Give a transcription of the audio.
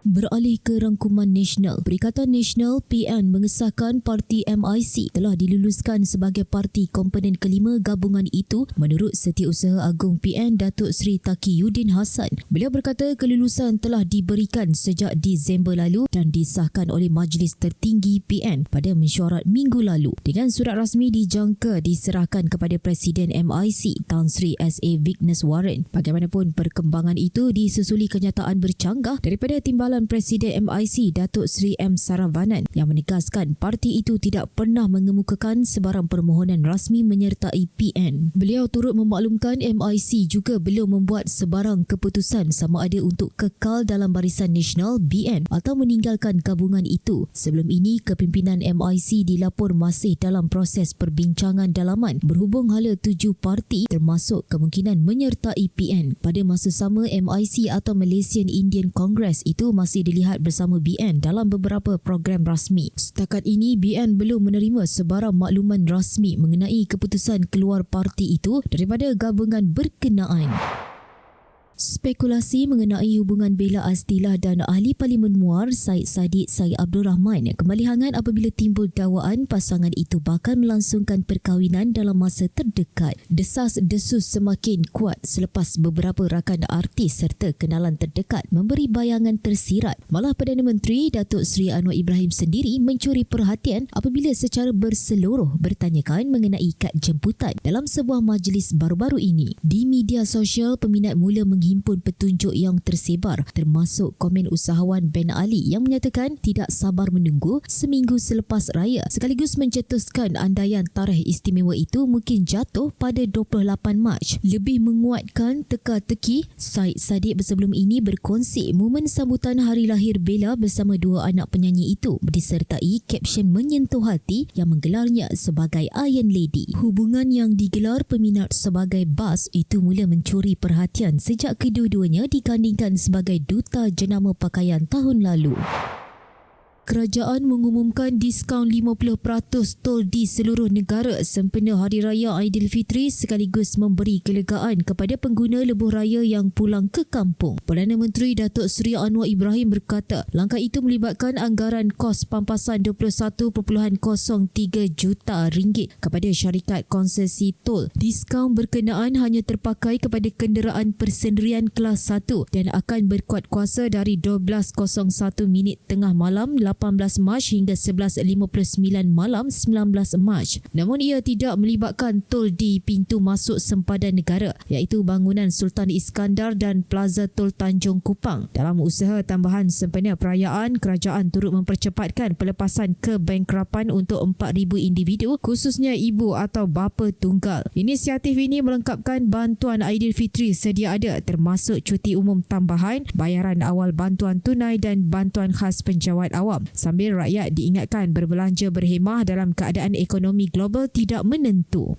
Beralih ke rangkuman nasional, Perikatan Nasional PN mengesahkan parti MIC telah diluluskan sebagai parti komponen kelima gabungan itu menurut Setiausaha Agung PN Datuk Seri Taqiyuddin Hassan. Beliau berkata kelulusan telah diberikan sejak Disember lalu dan disahkan oleh Majlis Tertinggi PN pada mesyuarat minggu lalu. Dengan surat rasmi dijangka diserahkan kepada Presiden MIC Tan Sri S.A. Vignes Warren. Bagaimanapun perkembangan itu disusuli kenyataan bercanggah daripada Timbalan Presiden MIC Datuk Seri M. Saravanan yang menegaskan parti itu tidak pernah mengemukakan sebarang permohonan rasmi menyertai PN. Beliau turut memaklumkan MIC juga belum membuat sebarang keputusan sama ada untuk kekal dalam Barisan Nasional BN atau meninggalkan gabungan itu. Sebelum ini, kepimpinan MIC dilapor masih dalam proses perbincangan dalaman berhubung hala 7 parti termasuk kemungkinan menyertai PN. Pada masa sama, MIC atau Malaysian Indian Congress itu masih dilihat bersama BN dalam beberapa program rasmi. Setakat ini, BN belum menerima sebarang makluman rasmi mengenai keputusan keluar parti itu daripada gabungan berkenaan. Spekulasi mengenai hubungan Bella Astilah dan Ahli Parlimen Muar Syed Saddiq Syed Abdul Rahman kembali hangat apabila timbul dakwaan pasangan itu bakal melangsungkan perkahwinan dalam masa terdekat. Desas-desus semakin kuat selepas beberapa rakan artis serta kenalan terdekat memberi bayangan tersirat. Malah Perdana Menteri Datuk Seri Anwar Ibrahim sendiri mencuri perhatian apabila secara berseluruh bertanyakan mengenai kad jemputan dalam sebuah majlis baru-baru ini. Di media sosial, peminat mula menghimpun petunjuk yang tersebar termasuk komen usahawan Ben Ali yang menyatakan tidak sabar menunggu seminggu selepas raya sekaligus mencetuskan andaian tarikh istimewa itu mungkin jatuh pada 28 Mac. Lebih menguatkan teka-teki, Syed Saddiq sebelum ini berkongsi momen sambutan hari lahir Bella bersama dua anak penyanyi itu disertai kapsion menyentuh hati yang menggelarnya sebagai Iron Lady. Hubungan yang digelar peminat sebagai bas itu mula mencuri perhatian sejak kedua-duanya digandingkan sebagai duta jenama pakaian tahun lalu. Kerajaan mengumumkan diskaun 50% tol di seluruh negara sempena Hari Raya Aidilfitri sekaligus memberi kelegaan kepada pengguna lebuh raya yang pulang ke kampung. Perdana Menteri Datuk Seri Anwar Ibrahim berkata langkah itu melibatkan anggaran kos pampasan RM21.03 juta kepada syarikat konsesi tol. Diskaun berkenaan hanya terpakai kepada kenderaan persendirian kelas 1 dan akan berkuat kuasa dari 12.01 tengah malam 18 Mac hingga 11.59 malam 19 Mac. Namun ia tidak melibatkan tol di pintu masuk sempadan negara iaitu bangunan Sultan Iskandar dan Plaza Tol Tanjung Kupang. Dalam usaha tambahan sempena perayaan, kerajaan turut mempercepatkan pelepasan kebankrapan untuk 4,000 individu khususnya ibu atau bapa tunggal. Inisiatif ini melengkapkan bantuan Aidilfitri sedia ada termasuk cuti umum tambahan, bayaran awal bantuan tunai dan bantuan khas penjawat awam. Sambil rakyat diingatkan berbelanja berhemah dalam keadaan ekonomi global tidak menentu.